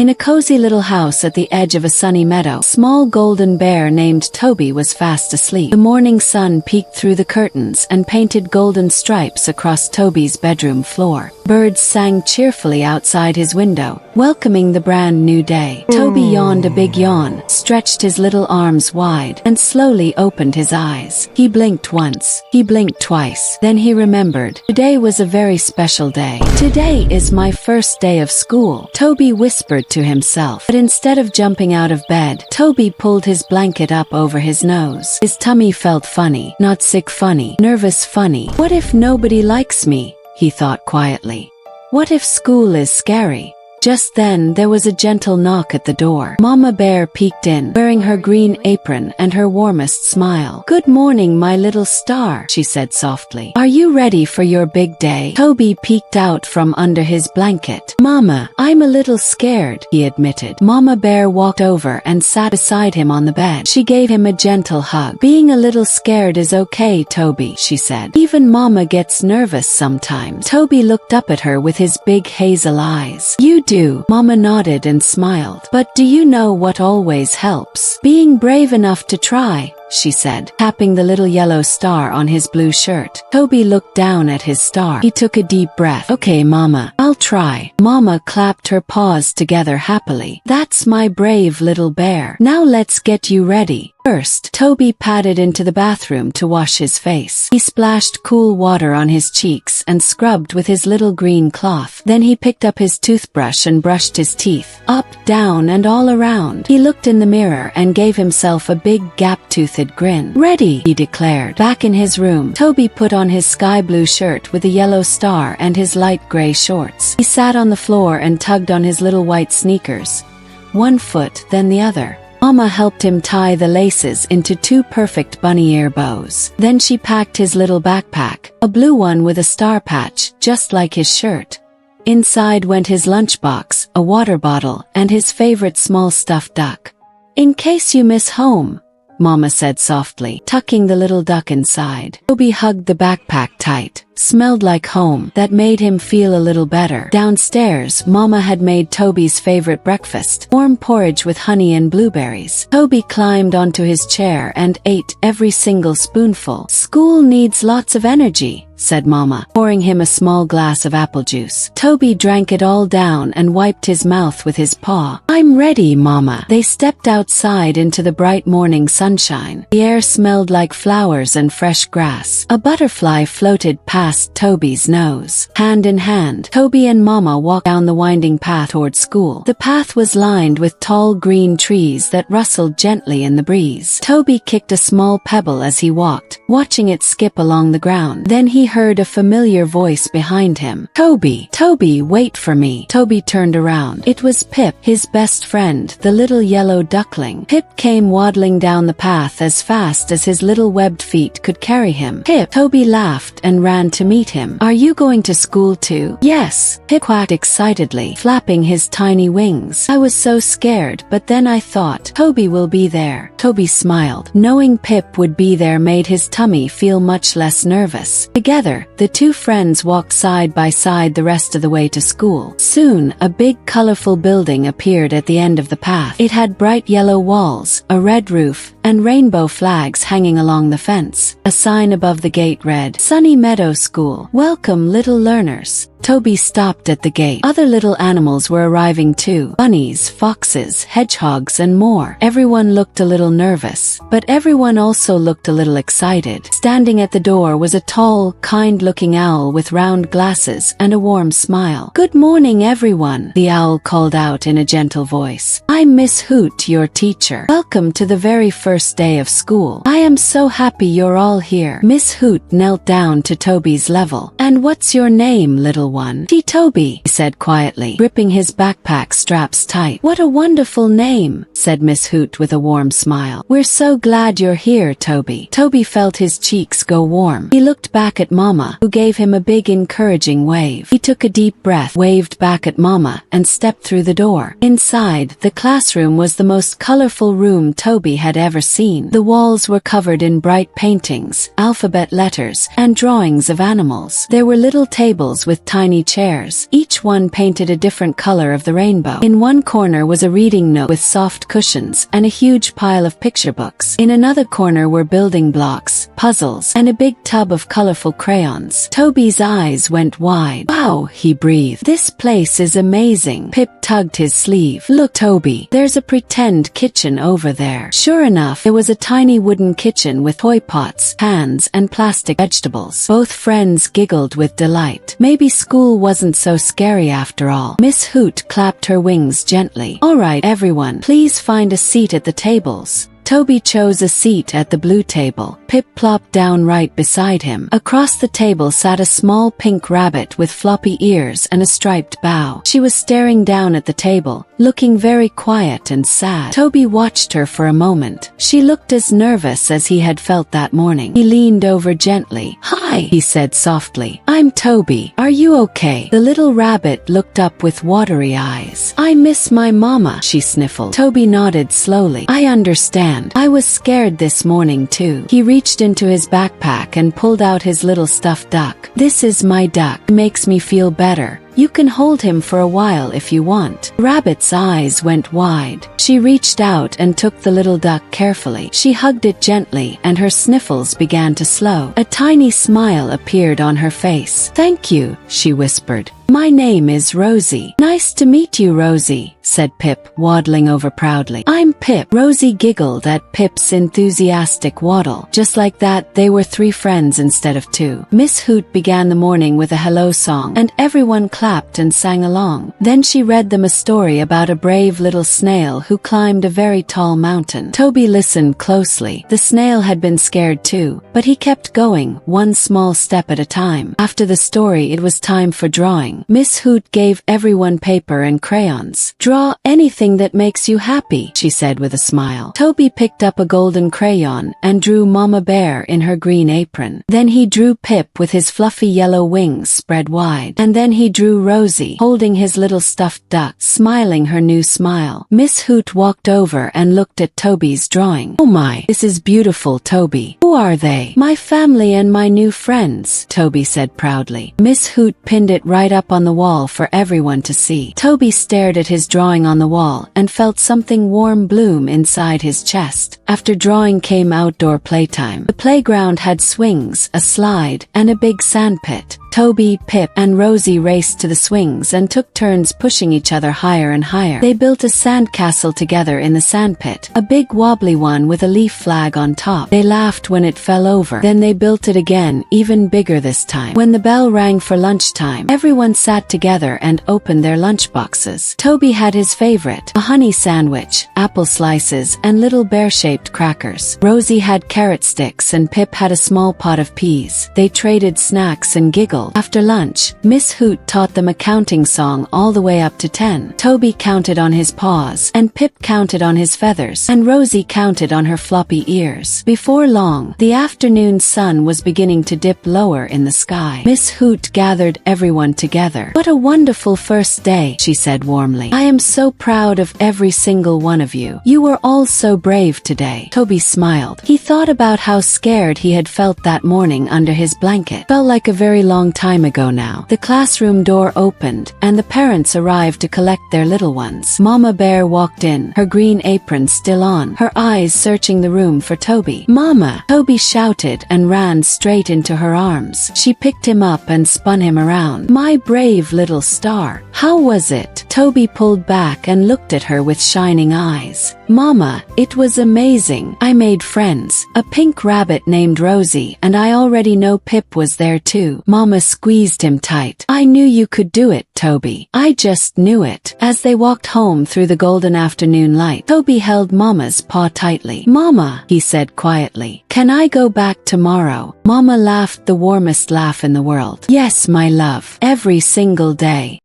In a cozy little house at the edge of a sunny meadow, a small golden bear named Toby was fast asleep. The morning sun peeked through the curtains and painted golden stripes across Toby's bedroom floor. Birds sang cheerfully outside his window, welcoming the brand new day. Toby yawned a big yawn, stretched his little arms wide, and slowly opened his eyes. He blinked once, he blinked twice, then he remembered. Today was a very special day. Today is my first day of school, Toby whispered to himself. But instead of jumping out of bed, Toby pulled his blanket up over his nose. His tummy felt funny, not sick funny, nervous funny. What if nobody likes me? He thought quietly. What if school is scary? Just then there was a gentle knock at the door. Mama Bear peeked in, wearing her green apron and her warmest smile. "Good morning, my little star," she said softly. "Are you ready for your big day?" Toby peeked out from under his blanket. "Mama, I'm a little scared," he admitted. Mama Bear walked over and sat beside him on the bed. She gave him a gentle hug. "Being a little scared is okay, Toby," she said. "Even Mama gets nervous sometimes." Toby looked up at her with his big hazel eyes. "You do," Mama nodded and smiled. "But do you know what always helps? Being brave enough to try," she said, tapping the little yellow star on his blue shirt. Toby looked down at his star. He took a deep breath. "Okay, Mama, I'll try." Mama clapped her paws together happily. "That's my brave little bear. Now let's get you ready." First, Toby padded into the bathroom to wash his face. He splashed cool water on his cheeks and scrubbed with his little green cloth. Then he picked up his toothbrush and brushed his teeth, up, down, and all around. He looked in the mirror and gave himself a big gap-toothed grin. "Ready," he declared. Back in his room, Toby put on his sky blue shirt with a yellow star and his light gray shorts. He sat on the floor and tugged on his little white sneakers, one foot, then the other. Mama helped him tie the laces into two perfect bunny ear bows. Then she packed his little backpack, a blue one with a star patch, just like his shirt. Inside went his lunchbox, a water bottle, and his favorite small stuffed duck. "In case you miss home," Mama said softly, tucking the little duck inside. Toby hugged the backpack tight. Smelled like home. That made him feel a little better. Downstairs, Mama had made Toby's favorite breakfast, warm porridge with honey and blueberries. Toby climbed onto his chair and ate every single spoonful. "School needs lots of energy," said Mama, pouring him a small glass of apple juice. Toby drank it all down and wiped his mouth with his paw. "I'm ready, Mama." They stepped outside into the bright morning sunshine. The air smelled like flowers and fresh grass. A butterfly floated past Toby's nose. Hand in hand, Toby and Mama walked down the winding path toward school. The path was lined with tall green trees that rustled gently in the breeze. Toby kicked a small pebble as he walked, watching it skip along the ground. Then he heard a familiar voice behind him. "Toby, Toby, wait for me." Toby turned around. It was Pip, his best friend, the little yellow duckling. Pip came waddling down the path as fast as his little webbed feet could carry him. "Pip!" Toby laughed and ran to meet him. "Are you going to school too?" "Yes," Pip quacked excitedly, flapping his tiny wings. "I was so scared, but then I thought, Toby will be there." Toby smiled. Knowing Pip would be there made his tummy feel much less nervous. Together, the two friends walked side by side the rest of the way to school. Soon, a big colorful building appeared at the end of the path. It had bright yellow walls, a red roof, and rainbow flags hanging along the fence. A sign above the gate read, "Sunny Meadow School. Welcome, little learners." Toby stopped at the gate. Other little animals were arriving too. Bunnies, foxes, hedgehogs, and more. Everyone looked a little nervous, but everyone also looked a little excited. Standing at the door was a tall, kind-looking owl with round glasses and a warm smile. "Good morning, everyone," the owl called out in a gentle voice. "I'm Miss Hoot, your teacher. Welcome to the very first day of school. I am so happy you're all here." Miss Hoot knelt down to Toby's level. "And what's your name, little one?" "Toby," he said quietly, gripping his backpack straps tight. "What a wonderful name," said Miss Hoot with a warm smile. "We're so glad you're here, Toby." Toby felt his cheeks go warm. He looked back at Mama, who gave him a big encouraging wave. He took a deep breath, waved back at Mama, and stepped through the door. Inside, the class classroom was the most colorful room Toby had ever seen. The walls were covered in bright paintings, alphabet letters, and drawings of animals. There were little tables with tiny chairs, each one painted a different color of the rainbow. In one corner was a reading nook with soft cushions and a huge pile of picture books. In another corner were building blocks, puzzles, and a big tub of colorful crayons. Toby's eyes went wide. "Wow," he breathed. "This place is amazing." Pip tugged his sleeve. "Look, Toby, there's a pretend kitchen over there." Sure enough, there was a tiny wooden kitchen with toy pots, pans, and plastic vegetables. Both friends giggled with delight. Maybe school wasn't so scary after all. Miss Hoot clapped her wings gently. "All right, everyone, please find a seat at the tables." Toby chose a seat at the blue table. Pip plopped down right beside him. Across the table sat a small pink rabbit with floppy ears and a striped bow. She was staring down at the table, looking very quiet and sad. Toby watched her for a moment. She looked as nervous as he had felt that morning. He leaned over gently. "Hi," he said softly. "I'm Toby. Are you okay?" The little rabbit looked up with watery eyes. "I miss my mama," she sniffled. Toby nodded slowly. "I understand. I was scared this morning too." He reached into his backpack and pulled out his little stuffed duck. "This is my duck. It makes me feel better. You can hold him for a while if you want." Rabbit's eyes went wide. She reached out and took the little duck carefully. She hugged it gently and her sniffles began to slow. A tiny smile appeared on her face. "Thank you," she whispered. "My name is Rosie." "Nice to meet you, Rosie," said Pip, waddling over proudly. "I'm Pip." Rosie giggled at Pip's enthusiastic waddle. Just like that, they were 3 friends instead of 2. Miss Hoot began the morning with a hello song, and everyone clapped and sang along. Then she read them a story about a brave little snail who climbed a very tall mountain. Toby listened closely. The snail had been scared too, but he kept going, one small step at a time. After the story, it was time for drawing. Miss Hoot gave everyone paper and crayons. "Draw anything that makes you happy," she said with a smile. Toby picked up a golden crayon and drew Mama Bear in her green apron. Then he drew Pip with his fluffy yellow wings spread wide. And then he drew Rosie, holding his little stuffed duck, smiling her new smile. Miss Hoot walked over and looked at Toby's drawing. "Oh my, this is beautiful, Toby. Who are they?" "My family and my new friends," Toby said proudly. Miss Hoot pinned it right up on the wall for everyone to see. Toby stared at his drawing on the wall and felt something warm bloom inside his chest. After drawing came outdoor playtime. The playground had swings, a slide, and a big sand pit. Toby, Pip, and Rosie raced to the swings and took turns pushing each other higher and higher. They built a sand castle together in the sandpit, a big wobbly one with a leaf flag on top. They laughed when it fell over. Then they built it again, even bigger this time. When the bell rang for lunchtime, everyone sat together and opened their lunchboxes. Toby had his favorite, a honey sandwich, apple slices, and little bear-shaped crackers. Rosie had carrot sticks and Pip had a small pot of peas. They traded snacks and giggled. After lunch, Miss Hoot taught them a counting song all the way up to 10. Toby counted on his paws, and Pip counted on his feathers, and Rosie counted on her floppy ears. Before long, the afternoon sun was beginning to dip lower in the sky. Miss Hoot gathered everyone together. "What a wonderful first day," she said warmly. "I am so proud of every single one of you. You were all so brave today." Toby smiled. He thought about how scared he had felt that morning under his blanket. Felt like a very long time ago now. The classroom door opened, and the parents arrived to collect their little ones. Mama Bear walked in, her green apron still on, her eyes searching the room for Toby. "Mama!" Toby shouted and ran straight into her arms. She picked him up and spun him around. "My brave little star. How was it?" Toby pulled back and looked at her with shining eyes. "Mama, it was amazing. I made friends. A pink rabbit named Rosie, and I already know Pip was there too." Mama squeezed him tight. "I knew you could do it, Toby. I just knew it." As they walked home through the golden afternoon light, Toby held Mama's paw tightly. "Mama," he said quietly, "can I go back tomorrow?" Mama laughed the warmest laugh in the world. "Yes, my love. Every single day."